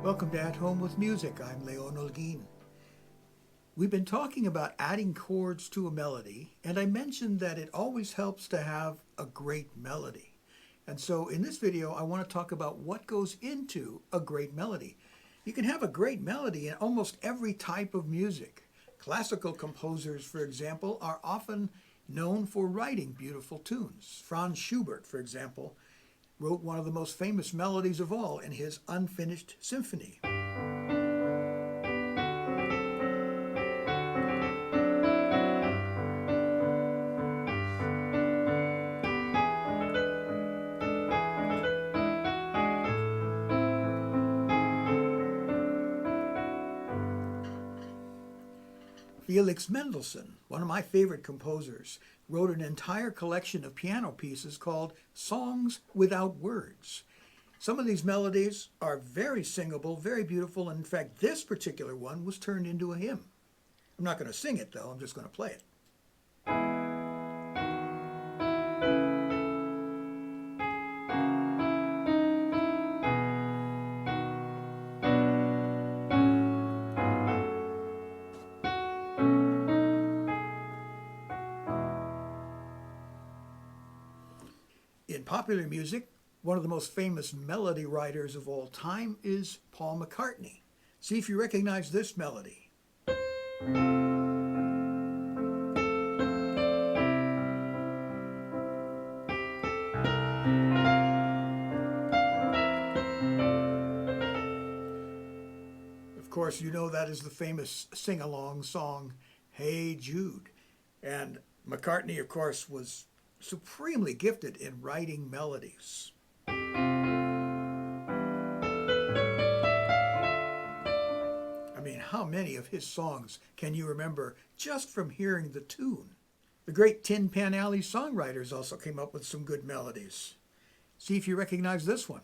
Welcome to At Home with Music. I'm Leon Olguin. We've been talking about adding chords to a melody, and I mentioned that it always helps to have a great melody. And so in this video, I want to talk about what goes into a great melody. You can have a great melody in almost every type of music. Classical composers, for example, are often known for writing beautiful tunes. Franz Schubert, for example, wrote one of the most famous melodies of all in his Unfinished Symphony. Felix Mendelssohn, one of my favorite composers, wrote an entire collection of piano pieces called Songs Without Words. Some of these melodies are very singable, very beautiful, and in fact this particular one was turned into a hymn. I'm not going to sing it though, I'm just going to play it. In popular music, one of the most famous melody writers of all time is Paul McCartney. See if you recognize this melody. Of course, you know that is the famous sing-along song, Hey Jude. And McCartney, of course, was supremely gifted in writing melodies. I mean, how many of his songs can you remember just from hearing the tune? The great Tin Pan Alley songwriters also came up with some good melodies. See if you recognize this one.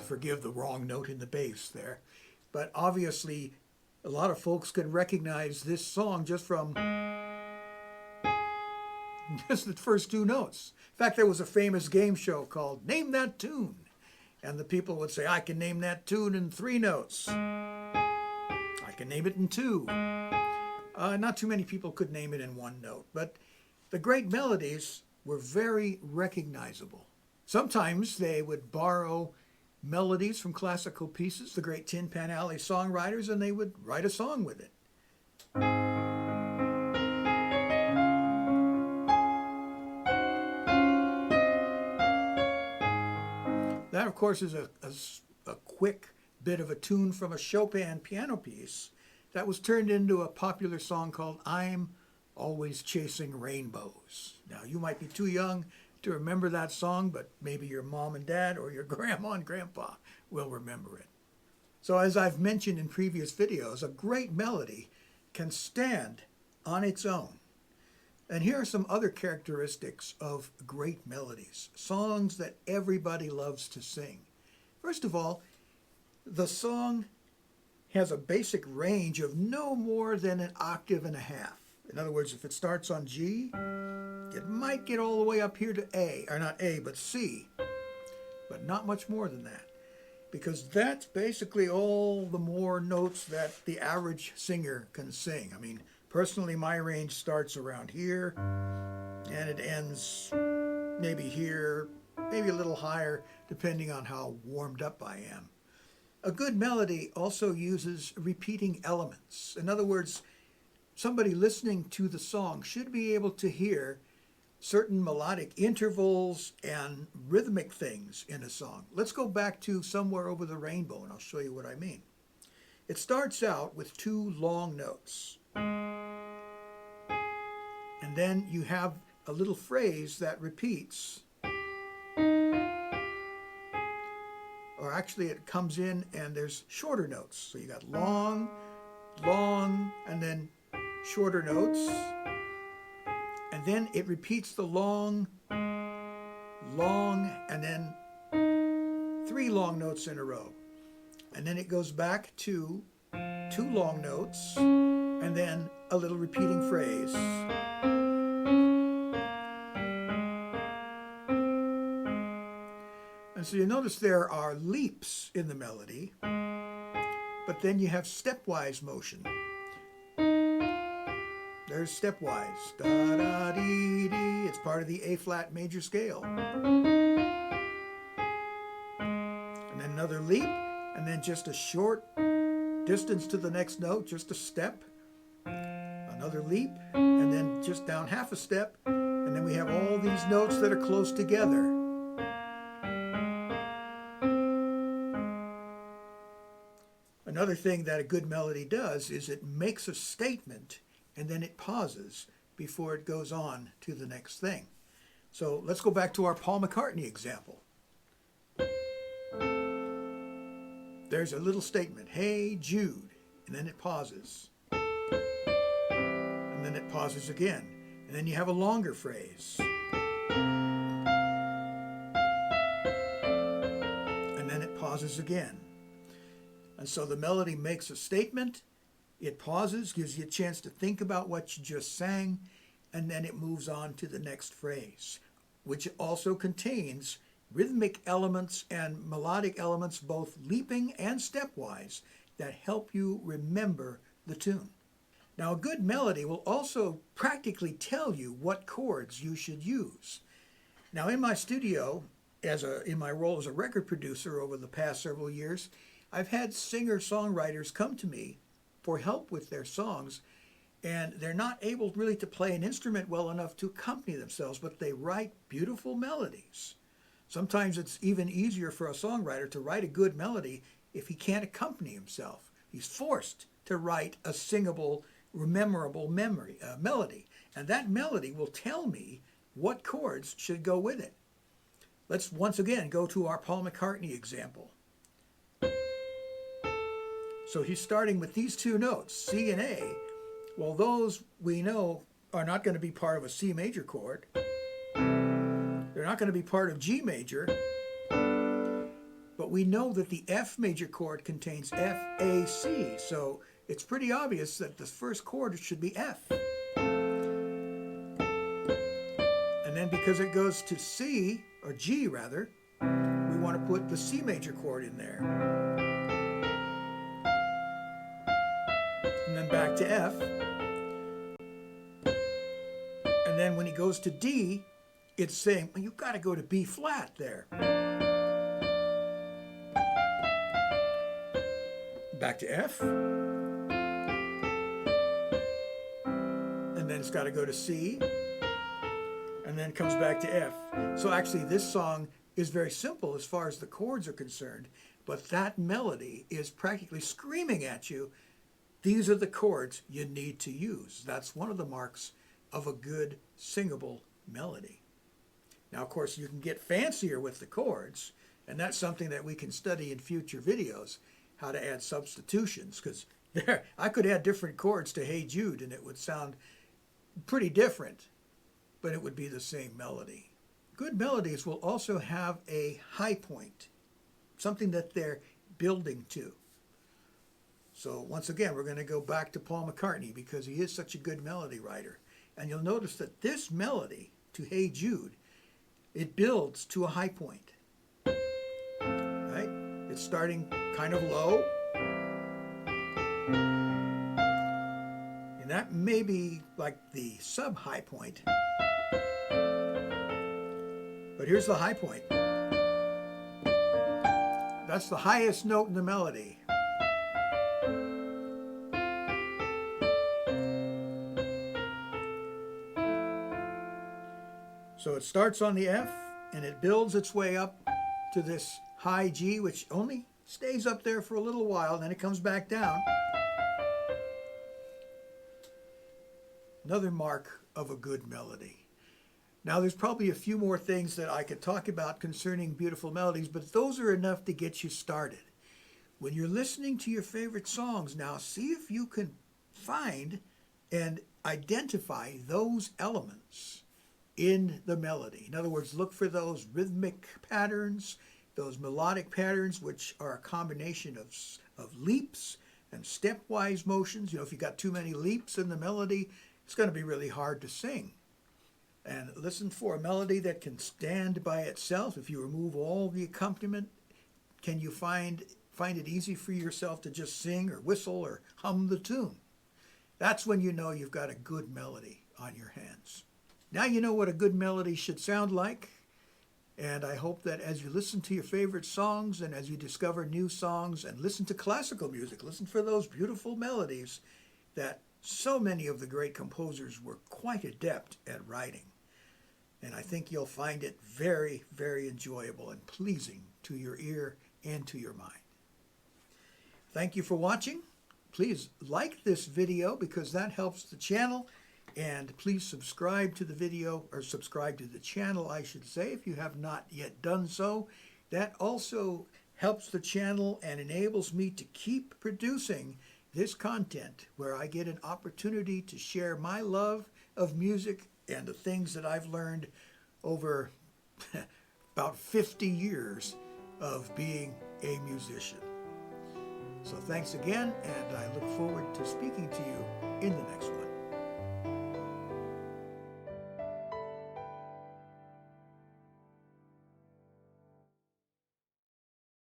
Forgive the wrong note in the bass there, but obviously a lot of folks can recognize this song just from just the first two notes. In fact, there was a famous game show called Name That Tune, and the people would say, I can name that tune in 3 notes. I can name it in 2. Not too many people could name it in 1 note, but the great melodies were very recognizable. Sometimes they would borrow melodies from classical pieces, the great Tin Pan Alley songwriters, and they would write a song with it. That, of course, is a quick bit of a tune from a Chopin piano piece that was turned into a popular song called I'm Always Chasing Rainbows. Now, you might be too young to remember that song, but maybe your mom and dad or your grandma and grandpa will remember it. So as I've mentioned in previous videos, a great melody can stand on its own. And here are some other characteristics of great melodies, songs that everybody loves to sing. First of all, the song has a basic range of no more than 1.5 octaves. In other words, if it starts on G, it might get all the way up here to A, or not A, but C, but not much more than that, because that's basically all the more notes that the average singer can sing. I mean, personally, my range starts around here, and it ends maybe here, maybe a little higher, depending on how warmed up I am. A good melody also uses repeating elements. In other words, somebody listening to the song should be able to hear certain melodic intervals and rhythmic things in a song. Let's go back to Somewhere Over the Rainbow, and I'll show you what I mean. It starts out with 2 long notes. And then you have a little phrase that repeats. Or actually it comes in and there's shorter notes. So you got long, long, and then shorter notes. And then it repeats the long, and then 3 long notes in a row. And then it goes back to 2 long notes, and then a little repeating phrase. And so you notice there are leaps in the melody, but then you have stepwise motion. There's stepwise. Da da dee dee. It's part of the A flat major scale. And then another leap, and then just a short distance to the next note, just a step. Another leap, and then just down half a step, and then we have all these notes that are close together. Another thing that a good melody does is it makes a statement and then it pauses before it goes on to the next thing. So let's go back to our Paul McCartney example. There's a little statement, "Hey Jude," and then it pauses. And then it pauses again. And then you have a longer phrase. And then it pauses again. And so the melody makes a statement, it pauses, gives you a chance to think about what you just sang, and then it moves on to the next phrase, which also contains rhythmic elements and melodic elements, both leaping and stepwise, that help you remember the tune. Now, a good melody will also practically tell you what chords you should use. Now, in my studio, in my role as a record producer over the past several years, I've had singer-songwriters come to me for help with their songs, and they're not able really to play an instrument well enough to accompany themselves, but they write beautiful melodies. Sometimes it's even easier for a songwriter to write a good melody if he can't accompany himself. He's forced to write a singable, memorable melody, and that melody will tell me what chords should go with it. Let's once again go to our Paul McCartney example. So he's starting with these 2 notes, C and A. Well, those we know are not going to be part of a C major chord. They're not going to be part of G major. But we know that the F major chord contains F, A, C. So it's pretty obvious that the first chord should be F. And then because it goes to C, or G rather, we want to put the C major chord in there. And then back to F. And then when he goes to D, it's saying, well, you've got to go to B flat there. Back to F. And then it's got to go to C. And then comes back to F. So actually this song is very simple as far as the chords are concerned, but that melody is practically screaming at you, these are the chords you need to use. That's one of the marks of a good singable melody. Now, of course, you can get fancier with the chords, and that's something that we can study in future videos, how to add substitutions, because I could add different chords to Hey Jude, and it would sound pretty different, but it would be the same melody. Good melodies will also have a high point, something that they're building to. So once again, we're going to go back to Paul McCartney because he is such a good melody writer. And you'll notice that this melody to Hey Jude, it builds to a high point. Right? It's starting kind of low. And that may be like the sub-high point. But here's the high point. That's the highest note in the melody. So it starts on the F, and it builds its way up to this high G, which only stays up there for a little while, and then it comes back down. Another mark of a good melody. Now, there's probably a few more things that I could talk about concerning beautiful melodies, but those are enough to get you started. When you're listening to your favorite songs now, see if you can find and identify those elements in the melody. In other words, look for those rhythmic patterns, those melodic patterns, which are a combination of leaps and stepwise motions. You know, if you got too many leaps in the melody, it's going to be really hard to sing. And listen for a melody that can stand by itself. If you remove all the accompaniment, can you find it easy for yourself to just sing or whistle or hum the tune? That's when you know you've got a good melody on your hands. Now you know what a good melody should sound like. And I hope that as you listen to your favorite songs and as you discover new songs and listen to classical music, listen for those beautiful melodies that so many of the great composers were quite adept at writing. And I think you'll find it very, very enjoyable and pleasing to your ear and to your mind. Thank you for watching. Please like this video because that helps the channel. And please subscribe to the video, or subscribe to the channel, I should say, if you have not yet done so. That also helps the channel and enables me to keep producing this content where I get an opportunity to share my love of music and the things that I've learned over about 50 years of being a musician. So thanks again, and I look forward to speaking to you in the next one.